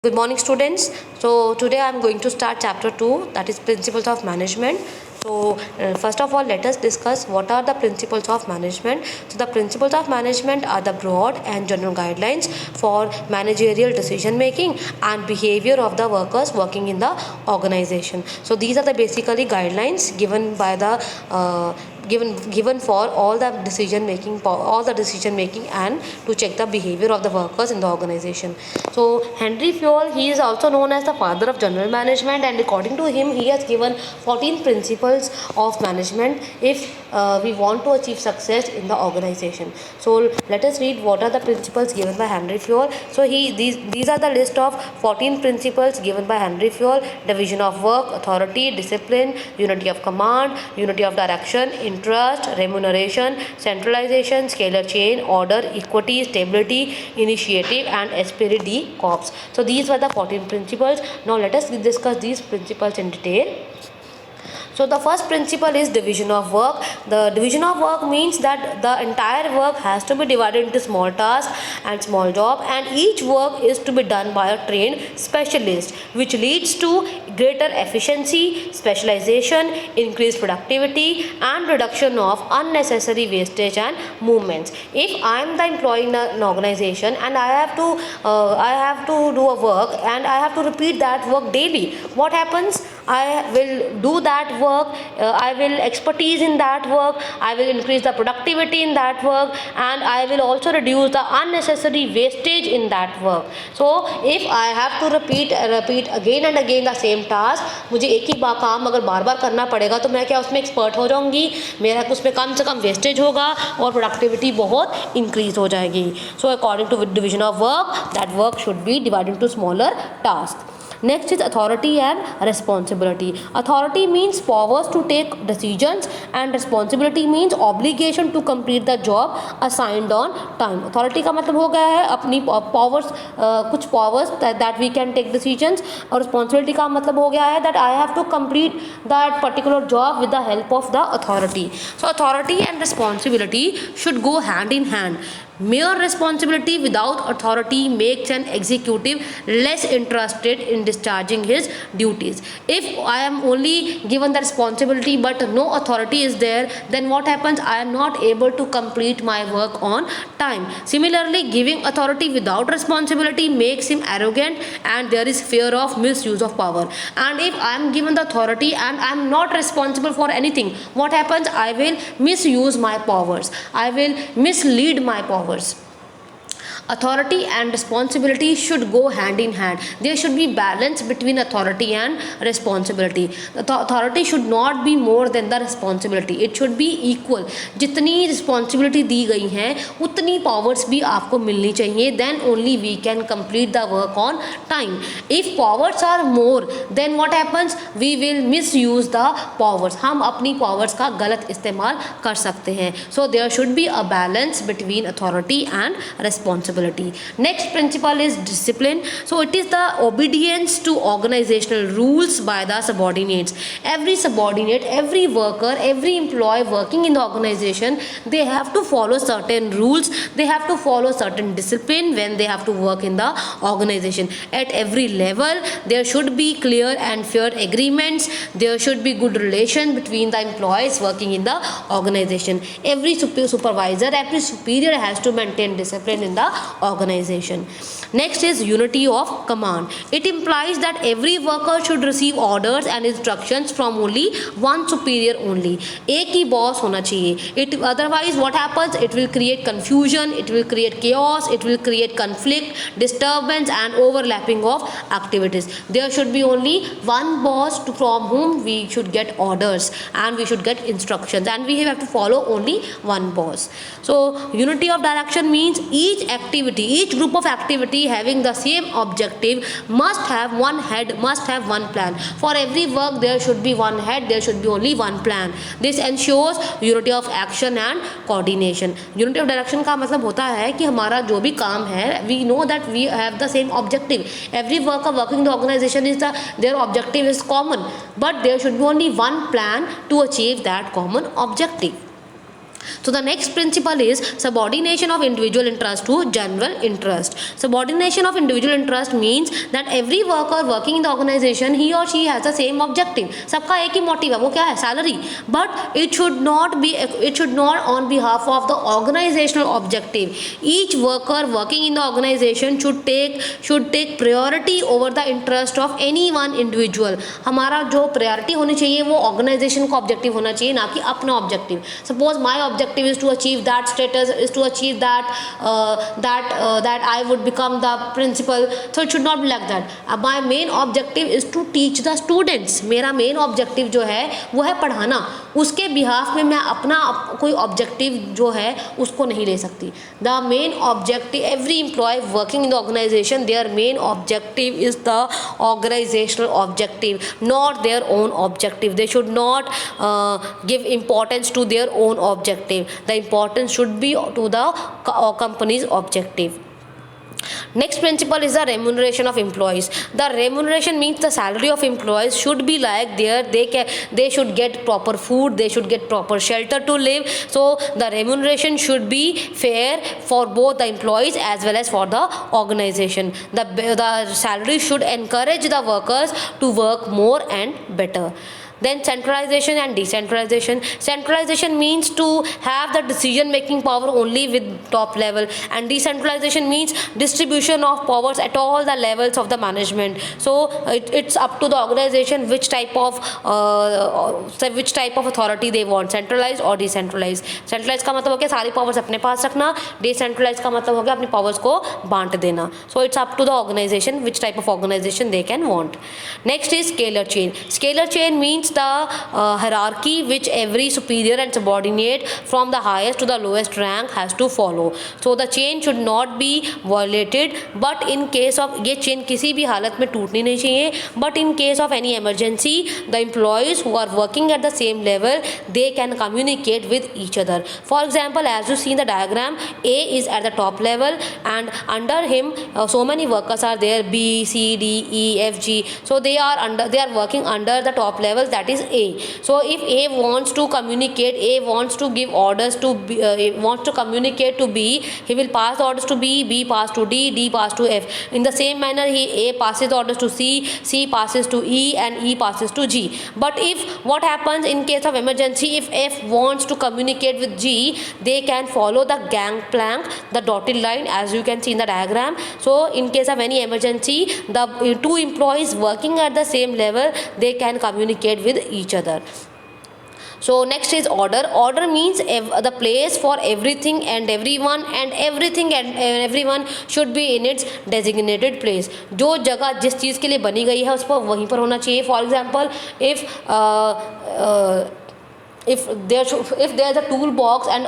Good morning, students. So today I am going to start chapter 2, that is principles of management. So first of all, let us discuss what are the principles of management. So the principles of management are the broad and general guidelines for managerial decision making and behavior of the workers working in the organization. So these are the basically guidelines given by the given for all the decision making and to check the behavior of the workers in the organization. So Henry Fayol, he is also known as the father of general management, and according to him he has given 14 principles of management if we want to achieve success in the organization. So let us read what are the principles given by Henry Fayol. So these are the list of 14 principles given by Henry Fayol: division of work, authority, discipline, unity of command, unity of direction, interest, remuneration, centralization, scalar chain, order, equity, stability, initiative, and esprit de corps. So these were the 14 principles. Now let us discuss these principles in detail. So the first principle is division of work. The division of work means that the entire work has to be divided into small tasks and small job, and each work is to be done by a trained specialist, which leads to greater efficiency, specialization, increased productivity, and reduction of unnecessary wastage and movements. If I am the employee in an organization and I have to do a work and I have to repeat that work daily, what happens? I will do that work, I will expertise in that work, I will increase the productivity in that work, and I will also reduce the unnecessary wastage in that work. So if I have to repeat again and again the same task, मुझे एक ही काम अगर बार बार करना पड़ेगा तो मैं क्या उसमें एक्सपर्ट हो जाऊंगी, मेरा उसमें कम से कम वेस्टेज होगा और प्रोडक्टिविटी बहुत इंक्रीज हो जाएगी. So according to division of work, that work should be divided into smaller task. Next is authority and responsibility. Authority means powers to take decisions, and responsibility means obligation to complete the job assigned on time. Authority का मतलब हो गया है अपनी powers, कुछ powers that we can take decisions, और responsibility का मतलब हो गया है that I have to complete that particular job with the help of the authority. So authority and responsibility should go hand in hand. Mere responsibility without authority makes an executive less interested in discharging his duties. If I am only given the responsibility but no authority is there, then what happens? I am not able to complete my work on time. Similarly, giving authority without responsibility makes him arrogant, and there is fear of misuse of power. And if I am given the authority and I am not responsible for anything, what happens? I will misuse my powers, I will mislead my powers. Authority and responsibility should go hand in hand. There should be balance between authority and responsibility. The authority should not be more than the responsibility. It should be equal. जितनी responsibility दी गई हैं उतनी powers भी आपको मिलनी चाहिए. Then only we can complete the work on time. If powers are more, then what happens? We will misuse the powers. हम अपनी powers का गलत इस्तेमाल कर सकते हैं. So there should be a balance between authority and responsibility. Next principle is discipline. So it is the obedience to organizational rules by the subordinates. Every subordinate, every worker, every employee working in the organization, they have to follow certain rules, they have to follow certain discipline when they have to work in the organization. At every level there should be clear and fair agreements, there should be good relation between the employees working in the organization. Every supervisor, every superior has to maintain discipline in the organization. Next is unity of command. It implies that every worker should receive orders and instructions from only one superior only. एक ही boss होना चाहिए. It otherwise what happens? It will create confusion, it will create chaos, it will create conflict, disturbance, and overlapping of activities. There should be only one boss from whom we should get orders and we should get instructions, and we have to follow only one boss. So unity of direction means each activity, each group of activity having the same objective must have one head, must have one plan. For every work there should be one head, there should be only one plan. This ensures unity of action and coordination. Unity of direction का मतलब होता है कि हमारा जो भी काम है, we know that we have the same objective. Every worker working in the organization is their objective is common, but there should be only one plan to achieve that common objective. So the next principle is subordination of individual interest to general interest. Subordination of individual interest means that every worker working in the organization, he or she has the same objective. सबका एक ही motive है, वो क्या है? Salary. But it should not on behalf of the organizational objective. Each worker working in the organization should take priority over the interest of any one individual. हमारा जो priority होनी चाहिए वो organization का objective होना चाहिए, ना कि अपना objective. Suppose my objective is to achieve that status, is to achieve that I would become the principal, so it should not be like that. My main objective is to teach the students. मेरा main objective जो है वो है पढ़ाना. उसके behalf में मैं अपना कोई objective जो है उसको नहीं ले सकती. The main objective, every employee working in the organization, their main objective is the organizational objective, not their own objective. They should not give importance to their own objective. The importance should be to the company's objective. Next principle is the remuneration of employees. The remuneration means the salary of employees should be like they should get proper food, they should get proper shelter to live. So the remuneration should be fair for both the employees as well as for the organization. The salary should encourage the workers to work more and better. Then centralization and decentralization. Centralization means to have the decision making power only with top level, and decentralization means distribution of powers at all the levels of the management. So it's up to the organization which type of authority they want, centralized or decentralized. Centralized का मतलब हो गया सारी powers अपने पास रखना, decentralized का मतलब हो गया अपनी powers को बांट देना. So it's up to the organization which type of organization they can want. Next is scalar chain. Scalar chain means the hierarchy which every superior and subordinate from the highest to the lowest rank has to follow. So the chain should not be violated, but in case of ये chain किसी भी हालत में टूटनी नहीं चाहिए. But in case of any emergency, the employees who are working at the same level, they can communicate with each other. For example, as you see in the diagram, A is at the top level and under him so many workers are there, B, C, D, E, F, G. So they are working under the top level, that is A. So if A wants to communicate, A wants to give orders to B, wants to communicate to B, he will pass the orders to B, B pass to D, D pass to F. In the same manner, A passes the orders to C, C passes to E, and E passes to G. But if what happens in case of emergency, if F wants to communicate with G, they can follow the gangplank, the dotted line, as you can see in the diagram. So in case of any emergency, the two employees working at the same level, they can communicate with each other. So next is order. Order means the place for everything and everyone, and everything and everyone should be in its designated place. जो जगह जिस चीज़ के लिए बनी गई है उस पर वहीं पर होना चाहिए. For example, if there's a toolbox and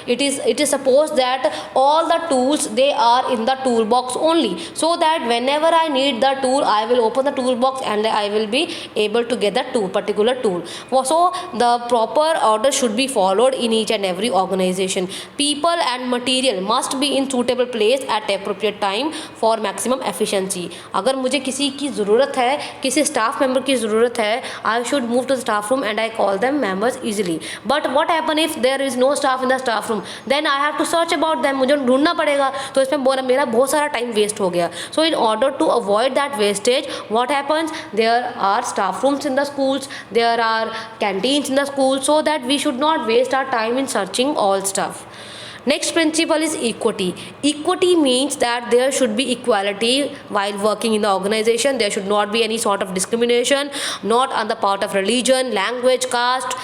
it is supposed that all the tools, they are in the toolbox only, so that whenever I need the tool, I will open the toolbox and I will be able to get that particular tool. So the proper order should be followed in each and every organization. People and material must be in suitable place at appropriate time for maximum efficiency. अगर मुझे किसी की ज़रूरत है, किसी staff member की ज़रूरत है, I should move to the staff room and I call them members easily. But what happen if there is no staff in the staff room? Then I have to search about them. मुझे ढूंढना पड़ेगा, तो इसमें मेरा बहुत सारा time waste हो गया. So in order to avoid that wastage, what happens? There are staff rooms in the schools, there are canteens in the schools, so that we should not waste our time in searching all stuff. Next principle is equity. Equity means that there should be equality while working in the organization. There should not be any sort of discrimination, not on the part of religion, language, caste,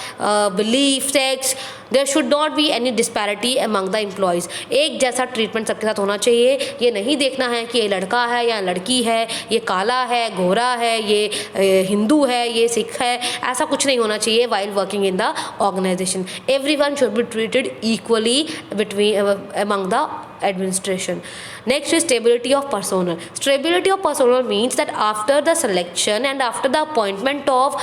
belief, sex. There should not be any disparity among the employees. एक जैसा treatment सबके साथ होना चाहिए. ये नहीं देखना है कि ये लड़का है या लड़की है, ये काला है, गोरा है, ये हिंदू है, ये सिख है. ऐसा कुछ नहीं होना चाहिए while working in the organization. Everyone should be treated equally among the administration. Next is stability of personnel. Stability of personnel means that after the selection and after the appointment of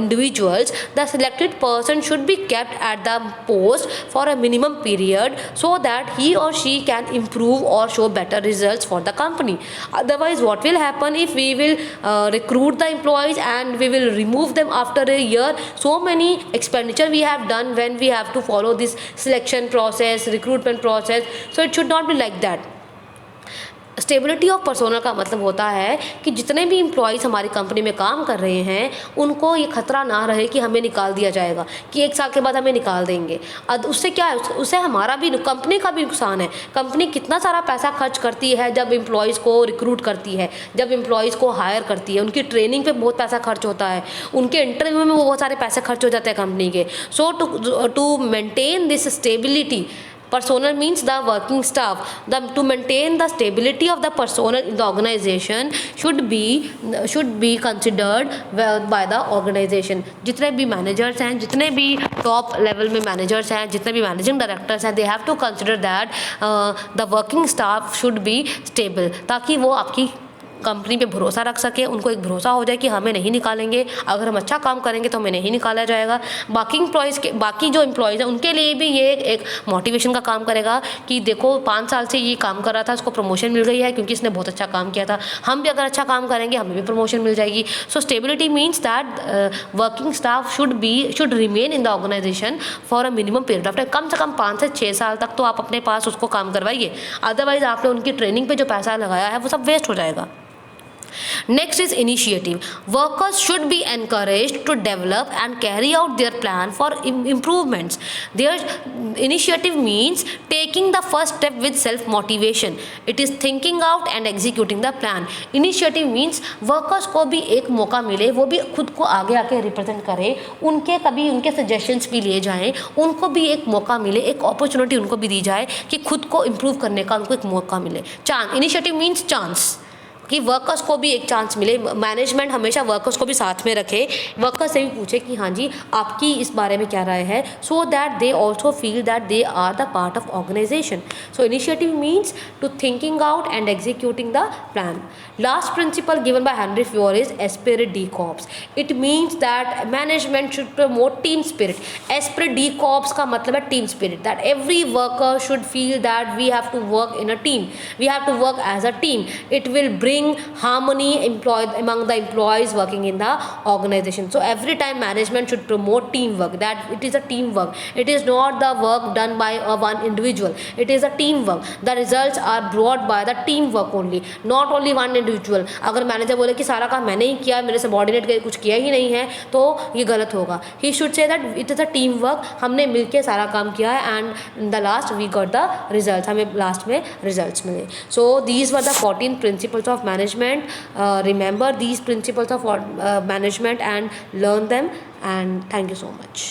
individuals, the selected person should be kept at the post for a minimum period so that he or she can improve or show better results for the company. Otherwise, what will happen if we will recruit the employees and we will remove them after a year? So many expenditure we have done when we have to follow this selection process, recruitment process. So it should not be like that. Stability of personnel का मतलब होता है कि जितने भी employees हमारी company में काम कर रहे हैं उनको ये खतरा ना रहे कि हमें निकाल दिया जाएगा, कि 1 साल के बाद हमें निकाल देंगे। अब उससे क्या है, उससे हमारा भी, कंपनी का भी नुकसान है। कंपनी कितना सारा पैसा खर्च करती है जब एम्प्लॉयज़ को रिक्रूट करती है, जब एम्प्लॉयज़ को हायर करती है, उनकी ट्रेनिंग पे बहुत पैसा खर्च होता है, उनके इंटरव्यू में बहुत सारे पैसे खर्च हो जाते हैं कंपनी के। So to maintain this stability, personnel means the working staff, to maintain the stability of the personnel in the organization should be considered by the organization. जितने भी managers हैं, जितने भी top level में managers हैं, जितने भी managing directors हैं, they have to consider that the working staff should be stable, ताकि वो आपकी कंपनी पे भरोसा रख सके, उनको एक भरोसा हो जाए कि हमें नहीं निकालेंगे, अगर हम अच्छा काम करेंगे तो हमें नहीं निकाला जाएगा। बाकी जो एम्प्लॉयज़ हैं उनके लिए भी ये एक मोटिवेशन का काम करेगा कि देखो 5 साल से ये काम कर रहा था, उसको प्रमोशन मिल गई है क्योंकि इसने बहुत अच्छा काम किया था, हम भी अगर अच्छा काम करेंगे हमें भी प्रमोशन मिल जाएगी। So stability means that working staff should remain in the organisation for a minimum period of time. कम से कम 5 से 6 साल तक तो आप अपने पास उसको काम करवाइए, अदरवाइज आपने उनकी ट्रेनिंग पे जो पैसा लगाया है वो सब वेस्ट हो जाएगा। Next is initiative. Workers should be encouraged to develop and carry out their plan for improvements. Their initiative means taking the first step with self-motivation. It is thinking out and executing the plan. Initiative means workers को भी एक मौका मिले, वो भी खुद को आगे आके रिप्रेजेंट करें, उनके सजेशंस भी लिए जाएं, उनको भी एक मौका मिले, एक अपॉर्चुनिटी उनको भी दी जाए कि खुद को इम्प्रूव करने का उनको एक मौका मिले। इनिशिएटिव मीन्स चांस, कि वर्कर्स को भी एक चांस मिले। मैनेजमेंट हमेशा वर्कर्स को भी साथ में रखे, वर्कर्स से भी पूछे कि हाँ जी आपकी इस बारे में क्या राय है, so that they also feel that they are the part of organisation. So initiative means to thinking out and executing the plan. Last principle given by Henry Fayol is esprit de corps. It means that management should promote team spirit. Esprit de corps का मतलब है team spirit, that every worker should feel that we have to work in a team, we have to work as a team. It will bring harmony among the employees working in the organization. So every time management should promote teamwork, that it is a teamwork, it is not the work done by one individual, it is a teamwork. The results are brought by the teamwork only, not only one individual. अगर manager बोले कि सारा काम मैंने ही किया, मेरे subordinate के कुछ किया ही नहीं है, तो ये गलत होगा। He should say that it is a teamwork, हमने मिलके सारा काम किया है and in the last we got the results, हमें लास्ट में results मिले। So these were the 14 principles of management. Remember these principles of management and learn them, and thank you so much.